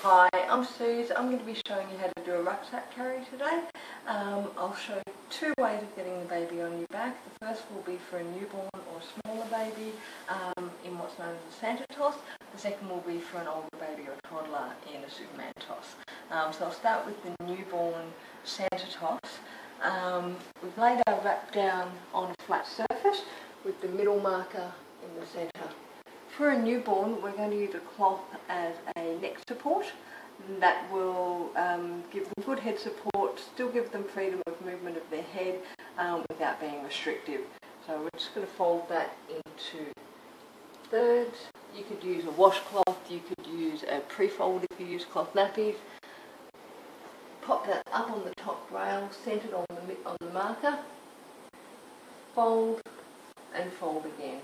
Hi, I'm Suze. I'm going to be showing you how to do a rucksack carry today. I'll show two ways of getting the baby on your back. The first will be for a newborn or smaller baby in what's known as a Santa toss. The second will be for an older baby or toddler in a Superman toss. So I'll start with the newborn Santa toss. We've laid our wrap down on a flat surface with the middle marker in the centre. For a newborn, we're going to use a cloth as a neck support. That will give them good head support, still give them freedom of movement of their head without being restrictive. So we're just going to fold that into thirds. You could use a washcloth, you could use a pre-fold if you use cloth nappies. Pop that up on the top rail, centred on the marker. Fold and fold again.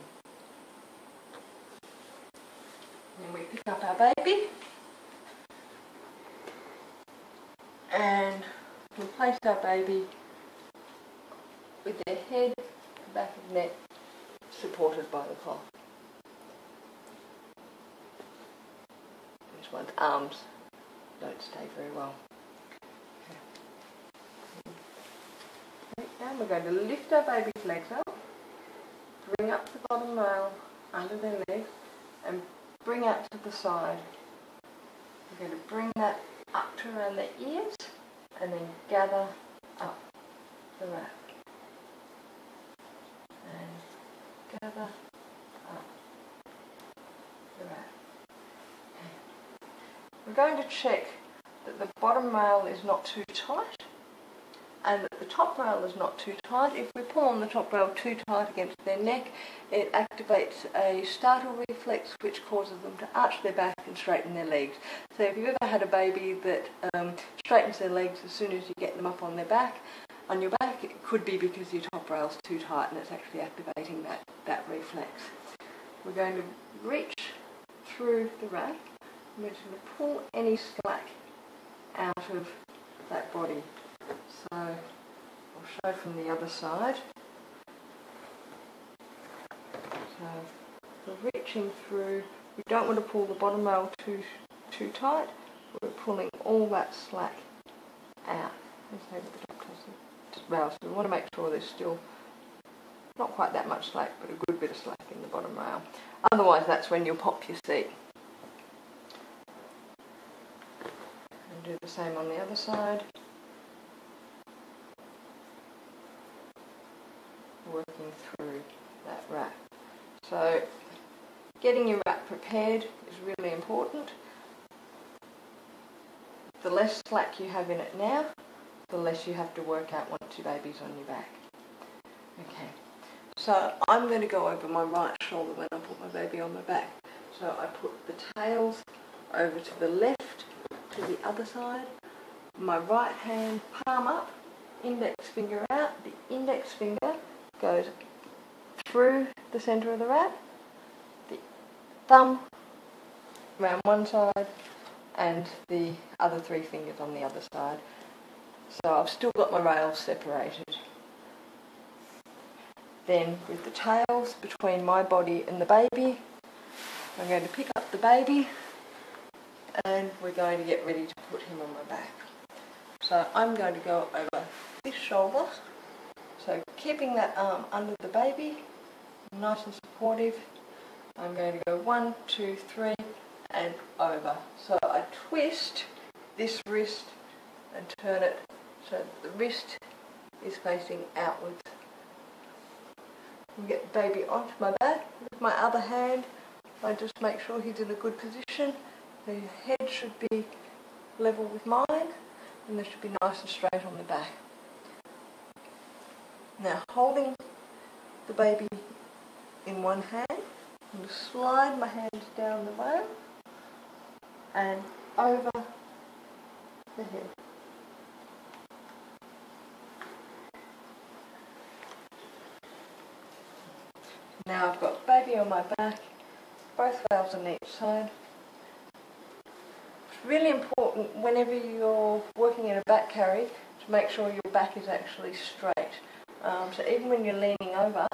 Then we pick up our baby and we place our baby with their head, back of neck supported by the cloth. This one's arms don't stay very well. And we're going to lift our baby's legs up, bring up the bottom rail under their legs and bring out to the side. We're going to bring that up to around the ears and then gather up the wrap. And gather up the wrap. Okay. We're going to check that the bottom rail is not too tight and that the top rail is not too tight. If we pull on the top rail too tight against their neck, it activates a startle reflex which causes them to arch their back and straighten their legs. So if you've ever had a baby that straightens their legs as soon as you get them up on your back, it could be because your top rail's too tight and it's actually activating that reflex. We're going to reach through the wrap and we're just going to pull any slack out of that body. So I'll show from the other side. So we're reaching through. We don't want to pull the bottom rail too tight. We're pulling all that slack out. So we want to make sure there's still not quite that much slack, but a good bit of slack in the bottom rail. Otherwise, that's when you'll pop your seat. And do the same on the other side. Working through that wrap. So getting your wrap prepared is really important. The less slack you have in it now, the less you have to work out once your baby's on your back. Okay, so I'm going to go over my right shoulder when I put my baby on my back. So I put the tails over to the left, to the other side, my right hand palm up, index finger out, the index finger goes through the centre of the wrap, the thumb around one side and the other three fingers on the other side. So I've still got my rails separated. Then with the tails between my body and the baby, I'm going to pick up the baby and we're going to get ready to put him on my back. So I'm going to go over this shoulder. So keeping that arm under the baby, nice and supportive, I'm going to go 1, 2, 3 and over. So I twist this wrist and turn it so that the wrist is facing outwards. And get the baby onto my back. With my other hand, I just make sure he's in a good position. The head should be level with mine and this should be nice and straight on the back. Now holding the baby in one hand, I'm going to slide my hands down the rail and over the head. Now I've got baby on my back, both rails on each side. It's really important whenever you're working in a back carry to make sure your back is actually straight. So even when you're leaning over,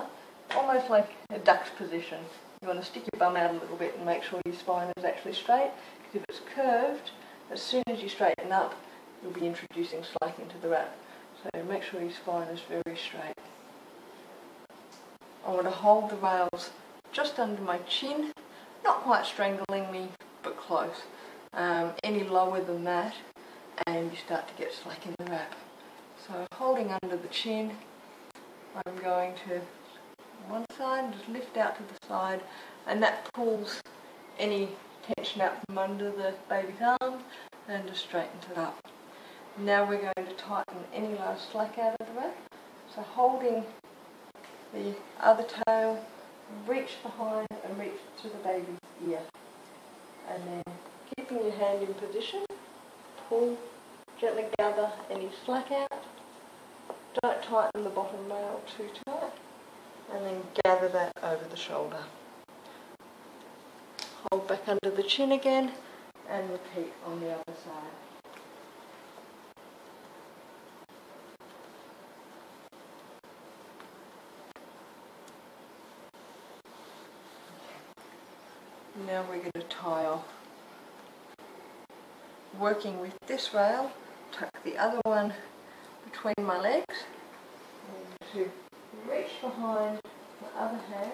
almost like a duck's position, you want to stick your bum out a little bit and make sure your spine is actually straight, because if it's curved, as soon as you straighten up, you'll be introducing slack into the wrap. So make sure your spine is very straight. I want to hold the rails just under my chin, not quite strangling me, but close. Any lower than that, and you start to get slack in the wrap. So holding under the chin, I'm going to one side, just lift out to the side, and that pulls any tension out from under the baby's arm and just straightens it up. Now we're going to tighten any last slack out of the wrap. So holding the other tail, reach behind and reach to the baby's ear. And then keeping your hand in position, pull, gently gather any slack out. Don't tighten the bottom rail too tight. And then gather that over the shoulder. Hold back under the chin again and repeat on the other side. Now we're going to tie off. Working with this rail, tuck the other one between my legs, and to reach behind my other hand,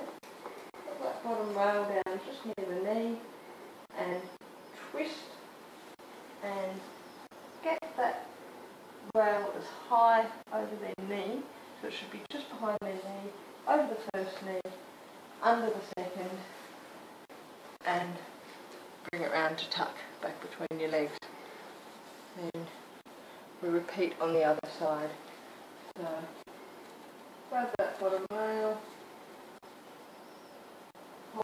put that bottom rail down just near the knee, and twist and get that rail as high over their knee, so it should be just behind their knee, over the first knee, under the second, and bring it round to tuck back between your legs. Then we repeat on the other side. So grab that bottom rail,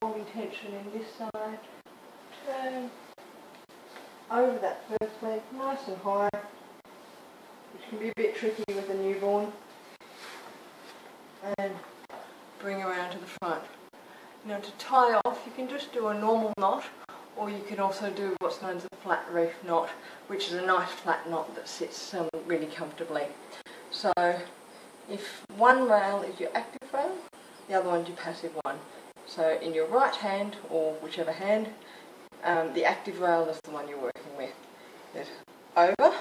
holding tension in this side, turn over that first leg nice and high, which can be a bit tricky with a newborn, and bring around to the front. Now to tie off, you can just do a normal knot, or you can also do what's known as a flat reef knot, which is a nice flat knot that sits really comfortably. So if one rail is your active rail, the other one's your passive one. So in your right hand, or whichever hand, the active rail is the one you're working with. There's over,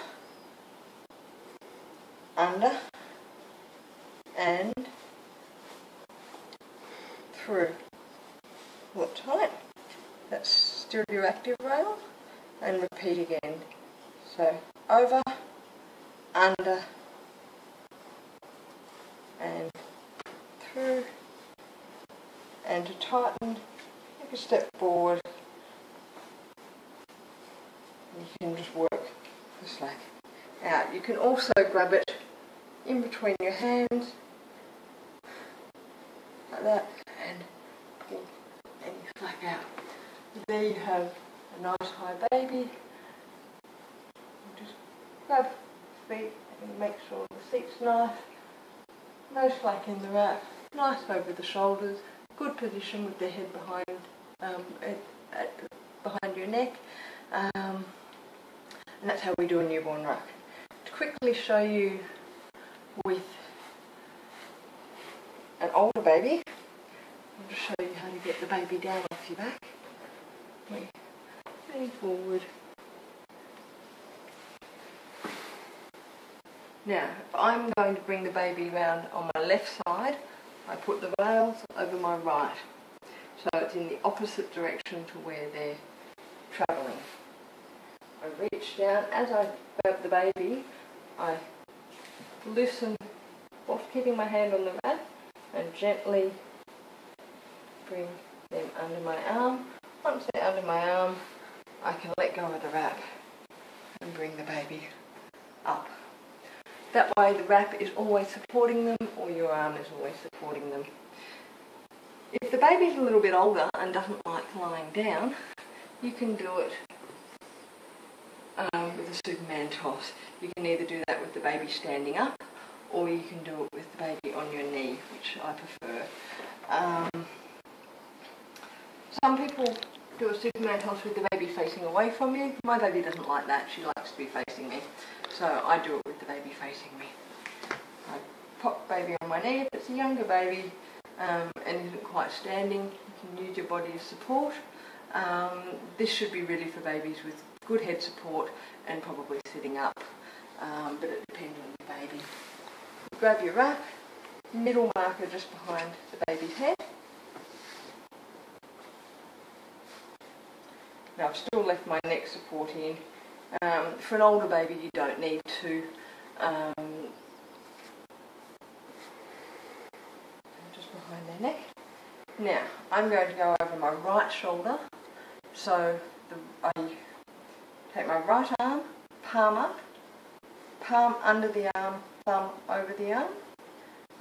under, and through. Pull it tight. That's still your active rail, and repeat again. So over, under, and through. And to tighten, take a step forward. You can just work the slack out. You can also grab it in between your hands, like that, and pull any slack out. There you have a nice high baby. Just grab the feet and make sure the seat's nice. No slack in the wrap. Nice over the shoulders. Good position with the head behind behind your neck. And that's how we do a newborn ruck. To quickly show you with an older baby, I'll just show you how to get the baby down off your back. Lean forward. Now, if I'm going to bring the baby round on my left side, I put the rails over my right. So it's in the opposite direction to where they're travelling. I reach down, as I grab the baby, I loosen, whilst keeping my hand on the wrap, and gently bring them under my arm. Once they're under my arm, I can let go of the wrap and bring the baby up. That way the wrap is always supporting them, or your arm is always supporting them. If the baby's a little bit older and doesn't like lying down, you can do it with a Superman toss. You can either do that with the baby standing up, or you can do it with the baby on your knee, which I prefer. Some people do a Superman toss with the baby facing away from you. My baby doesn't like that. She likes to be facing me. So I do it with the baby facing me. I pop baby on my knee. If it's a younger baby and isn't quite standing, you can use your body as support. This should be really for babies with good head support and probably sitting up, but it depends on your baby. Grab your wrap, middle marker just behind the baby's head. Now I've still left my neck support in. For an older baby you don't need to. Just behind their neck. Now I'm going to go over my right shoulder. So I take my right arm, palm up, palm under the arm, thumb over the arm.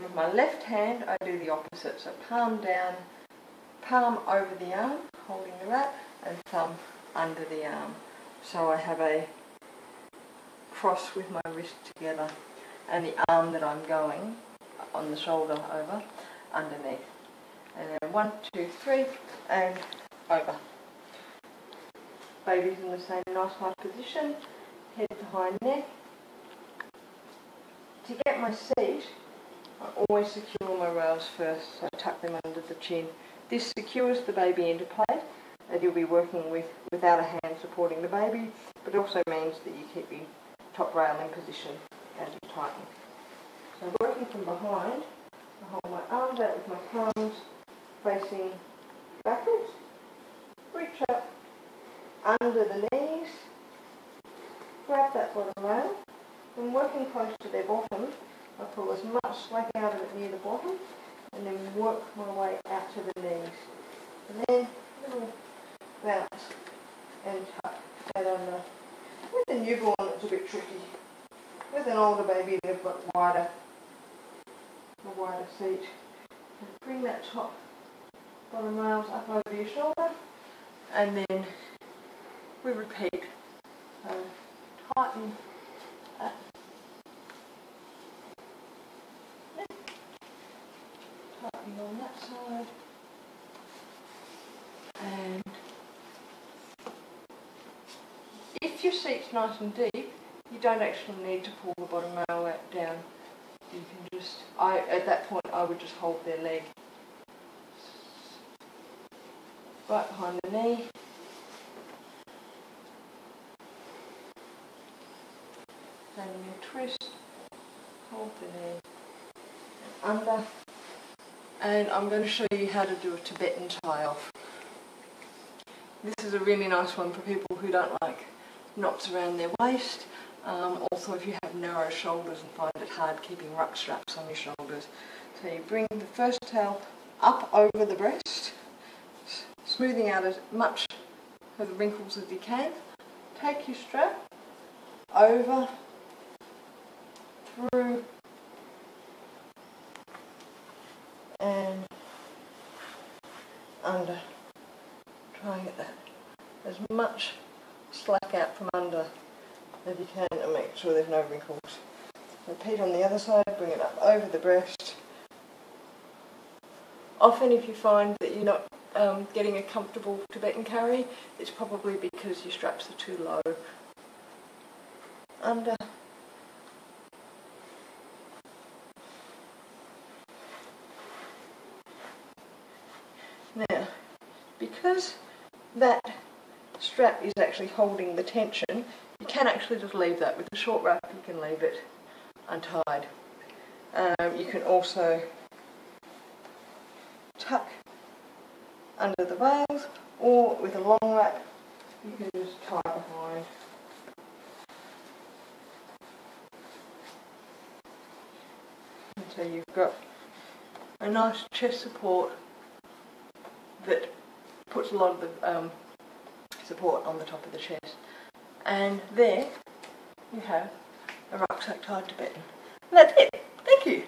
With my left hand I do the opposite. So palm down, palm over the arm, holding the wrap, and thumb under the arm. So I have a cross with my wrist together and the arm that I'm going on the shoulder over underneath. And then 1, 2, 3 and over. Baby's in the same nice high position, head behind neck. To get my seat, I always secure my rails first, so I tuck them under the chin. This secures the baby into place, and you'll be working without a hand supporting the baby, but it also means that you keep your top rail in position as you tighten. So working from behind, I hold my arms out with my palms facing backwards, reach up under the knees, grab that bottom rail, and working close to their bottom, I pull as much slack out of it near the bottom, and then work my way out to the knees. And then a little bounce and tuck that under. With a newborn it's a bit tricky. With an older baby they've got a wider seat. And bring that top bottom rails up over your shoulder, and then we repeat. So tighten up. Tighten on that side. And if your seat's nice and deep, you don't actually need to pull the bottom rail down. You can just, at that point I would just hold their leg right behind the knee. And you twist, hold the knee and under. And I'm going to show you how to do a Tibetan tie-off. This is a really nice one for people who don't like knots around their waist. Also if you have narrow shoulders and find it hard keeping ruck straps on your shoulders. So you bring the first tail up over the breast, smoothing out as much of the wrinkles as you can. Take your strap over, through, and under. Try and get that as much slack out from under as you can and make sure there's no wrinkles. Repeat on the other side, bring it up over the breast. Often if you find that you're not getting a comfortable Tibetan carry, it's probably because your straps are too low. Under. Now, because that strap is actually holding the tension, you can actually just leave that. With a short wrap you can leave it untied. You can also tuck under the veils, or with a long wrap you can just tie behind. And so you've got a nice chest support that puts a lot of the support on the top of the chest. And there you have a rucksack tied Tibetan. And that's it. Thank you.